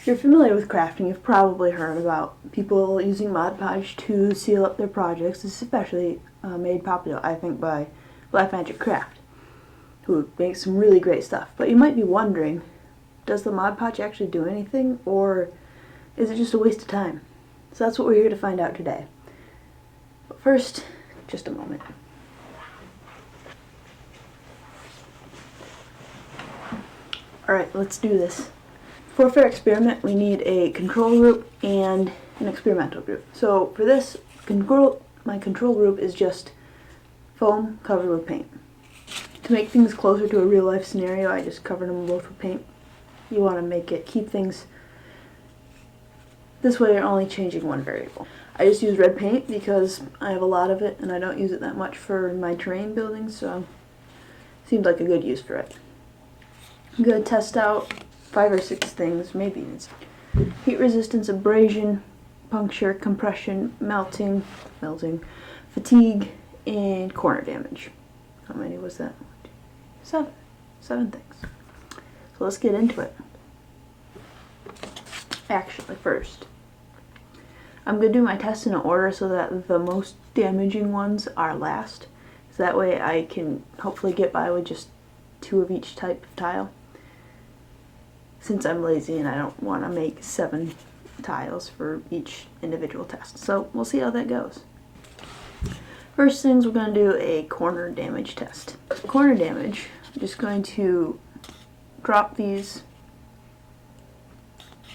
If you're familiar with crafting, you've probably heard about people using Mod Podge to seal up their projects. This is especially made popular, I think, by Blackmagic Craft, who makes some really great stuff. But you might be wondering, does the Mod Podge actually do anything, or is it just a waste of time? So that's what we're here to find out today. But first, just a moment. Alright, let's do this. For a fair experiment, we need a control group and an experimental group. So for this, my control group is just foam covered with paint. To make things closer to a real life scenario, I just covered them both with paint. You want to keep things this way. You're only changing one variable. I just use red paint because I have a lot of it and I don't use it that much for my terrain buildings, so it seems like a good use for it. I'm going to test out 5 or 6 things, maybe. Heat resistance, abrasion, puncture, compression, melting, fatigue, and corner damage. How many was that? 7. 7 things. So let's get into it. Actually, first, I'm going to do my tests in order so that the most damaging ones are last. So that way I can hopefully get by with just 2 of each type of tile. Since I'm lazy and I don't want to make 7 tiles for each individual test. So we'll see how that goes. First things, we're going to do a corner damage test. Corner damage, I'm just going to drop these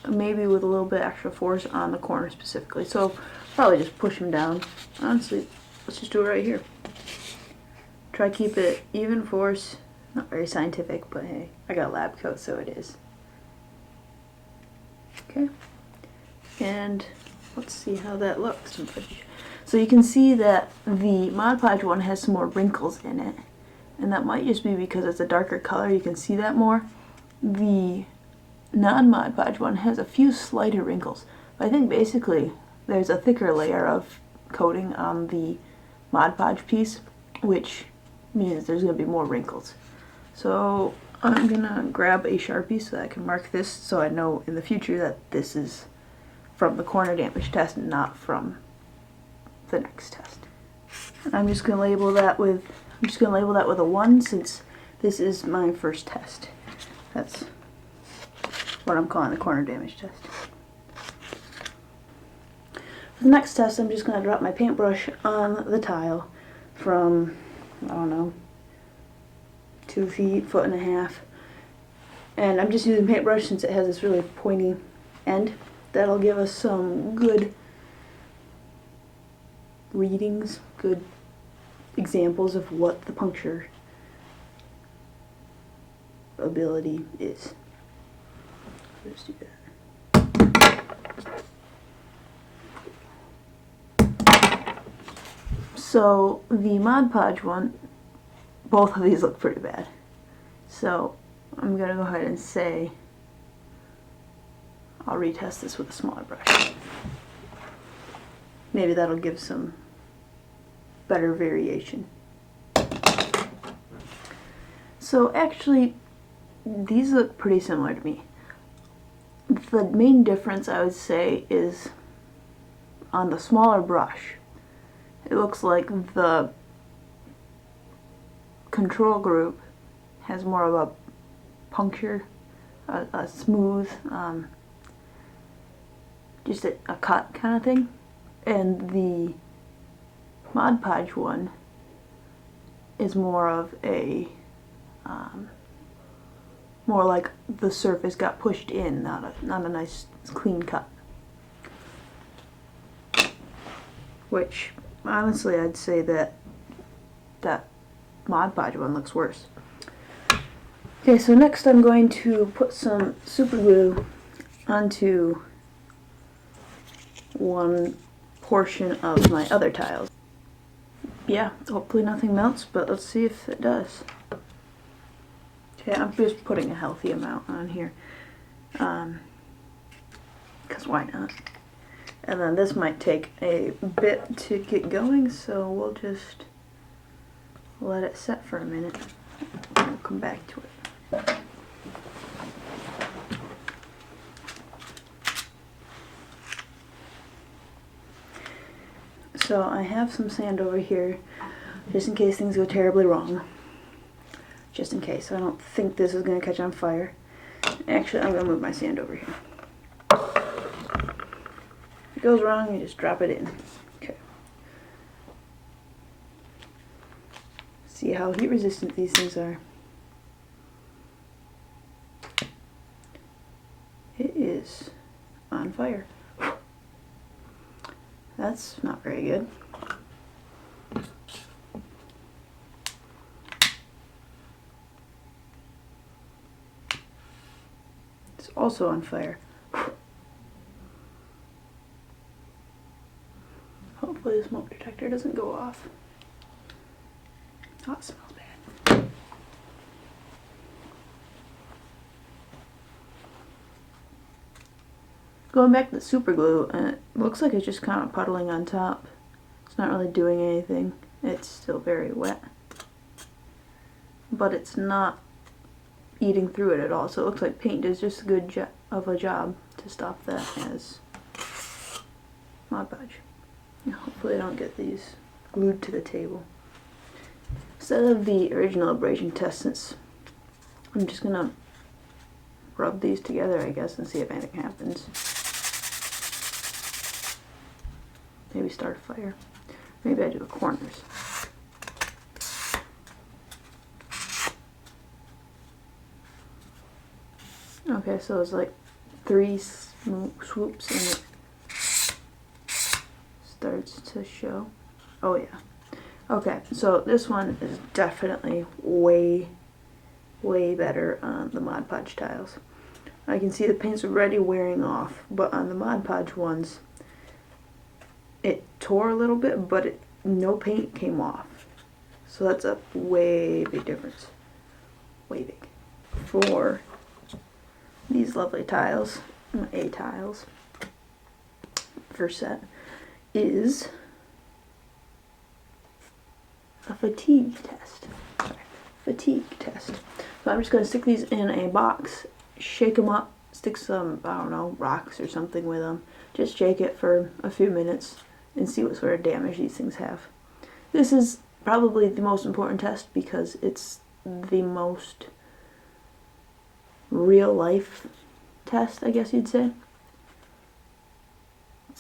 maybe with a little bit extra force on the corner specifically. So probably just push them down. Honestly, let's just do it right here. Try to keep it even force. Not very scientific, but hey, I got a lab coat, so it is. Okay, and let's see how that looks. So you can see that the Mod Podge one has some more wrinkles in it, and that might just be because it's a darker color. You can see that more. The non-Mod Podge one has a few slighter wrinkles, but I think basically there's a thicker layer of coating on the Mod Podge piece, which means there's going to be more wrinkles. So I'm gonna grab a Sharpie so that I can mark this so I know in the future that this is from the corner damage test and not from the next test. And I'm just gonna label that with a 1 since this is my first test. That's what I'm calling the corner damage test. For the next test, I'm just gonna drop my paintbrush on the tile from, I don't know, 2 feet, 1.5 feet. And I'm just using paintbrush since it has this really pointy end. That'll give us some good readings, good examples of what the puncture ability is. Let's do that. So the Mod Podge one, both of these look pretty bad. So I'm going to go ahead and say I'll retest this with a smaller brush. Maybe that'll give some better variation. So actually, these look pretty similar to me. The main difference I would say is on the smaller brush. It looks like the control group has more of a puncture, a smooth, just a cut kind of thing, and the Mod Podge one is more of a, more like the surface got pushed in, not a nice clean cut. Which, honestly, I'd say that Mod Podge one looks worse. Okay, so next I'm going to put some super glue onto one portion of my other tiles. Yeah, hopefully nothing melts, but let's see if it does. Okay, I'm just putting a healthy amount on here, because why not? And then this might take a bit to get going, so we'll just let it set for a minute. We'll come back to it. So I have some sand over here, just in case things go terribly wrong. Just in case. I don't think this is going to catch on fire. Actually, I'm going to move my sand over here. If it goes wrong, you just drop it in. Okay. See how heat resistant these things are. It is on fire. That's not very good. It's also on fire. Hopefully the smoke detector doesn't go off. Oh, it smells bad. Going back to the super glue, it looks like it's just kind of puddling on top. It's not really doing anything. It's still very wet. But it's not eating through it at all, so it looks like paint does just as good of a job to stop that as Mod Podge. Hopefully I don't get these glued to the table. Instead of the original abrasion test, since I'm just gonna rub these together, I guess, and see if anything happens. Maybe start a fire. Maybe I do the corners. Okay, so it's like 3 swoops and it starts to show. Oh yeah. Okay, so this one is definitely way better on the Mod Podge tiles. I can see the paint's already wearing off, but on the Mod Podge ones, it tore a little bit, but no paint came off. So that's a way big difference. Way big. For these lovely tiles, A tiles, first set is a fatigue test. Fatigue test. So I'm just going to stick these in a box, shake them up, stick some, I don't know, rocks or something with them. Just shake it for a few minutes and see what sort of damage these things have. This is probably the most important test because it's the most real life test, I guess you'd say.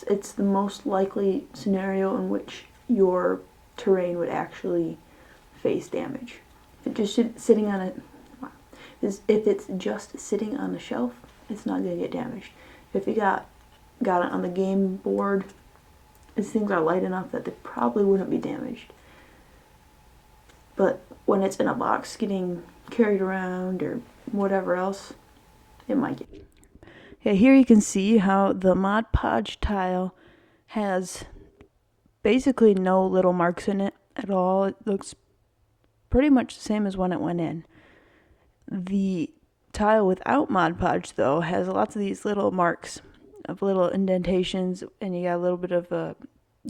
It's the most likely scenario in which your terrain would actually face damage. If it's just sitting on if it's just sitting on the shelf, it's not going to get damaged. If you got it on the game board, these things are light enough that they probably wouldn't be damaged. But when it's in a box getting carried around or whatever else, it might get. Yeah, here you can see how the Mod Podge tile has basically no little marks in it at all. It looks pretty much the same as when it went in. The tile without Mod Podge, though, has lots of these little marks of little indentations, and you got a little bit of a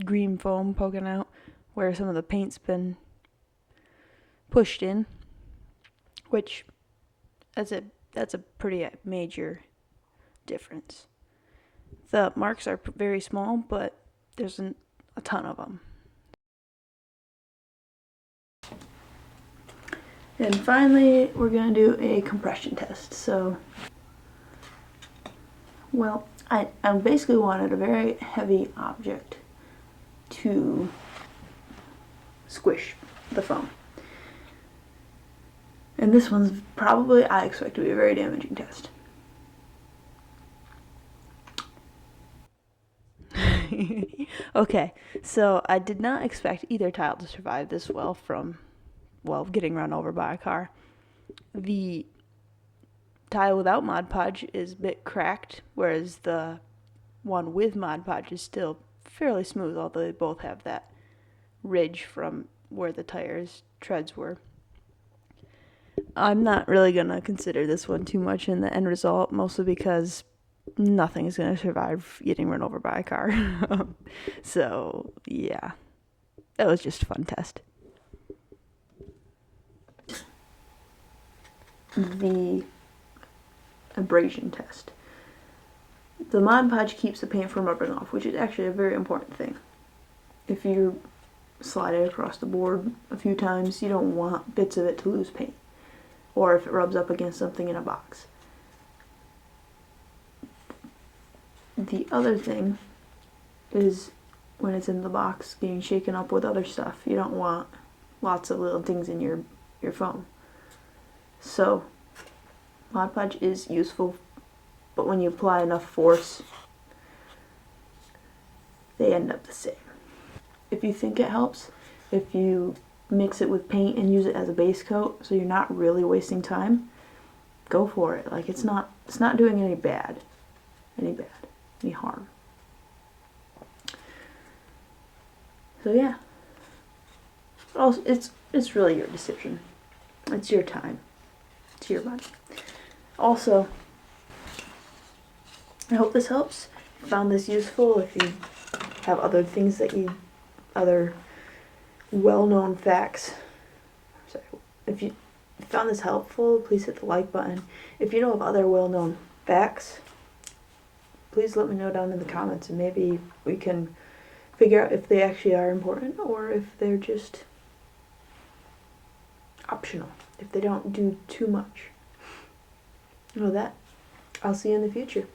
green foam poking out where some of the paint's been pushed in, which that's a pretty major difference. The marks are very small, but there's a ton of them. And finally, we're going to do a compression test. So, well, I basically wanted a very heavy object to squish the foam. And this one's probably, I expect, to be a very damaging test. Okay, so I did not expect either tile to survive this well from, getting run over by a car. The tile without Mod Podge is a bit cracked, whereas the one with Mod Podge is still fairly smooth, although they both have that ridge from where the tires' treads were. I'm not really going to consider this one too much in the end result, mostly because nothing is going to survive getting run over by a car. So, yeah. That was just a fun test. The abrasion test. The Mod Podge keeps the paint from rubbing off, which is actually a very important thing. if you slide it across the board a few times, you don't want bits of it to lose paint, or if it rubs up against something in a box. The other thing is when it's in the box getting shaken up with other stuff. You don't want lots of little things in your foam. So Mod Podge is useful, but when you apply enough force, they end up the same. If you think it helps, if you mix it with paint and use it as a base coat so you're not really wasting time, go for it. Like, it's not doing any harm. So yeah. Also, it's really your decision. It's your time. It's your money. Also, I hope this helps. If you found this useful, if you have other things other well-known facts. Sorry. If you found this helpful, please hit the like button. If you know of other well-known facts, please let me know down in the comments, and maybe we can figure out if they actually are important or if they're just optional, if they don't do too much. You know that. I'll see you in the future.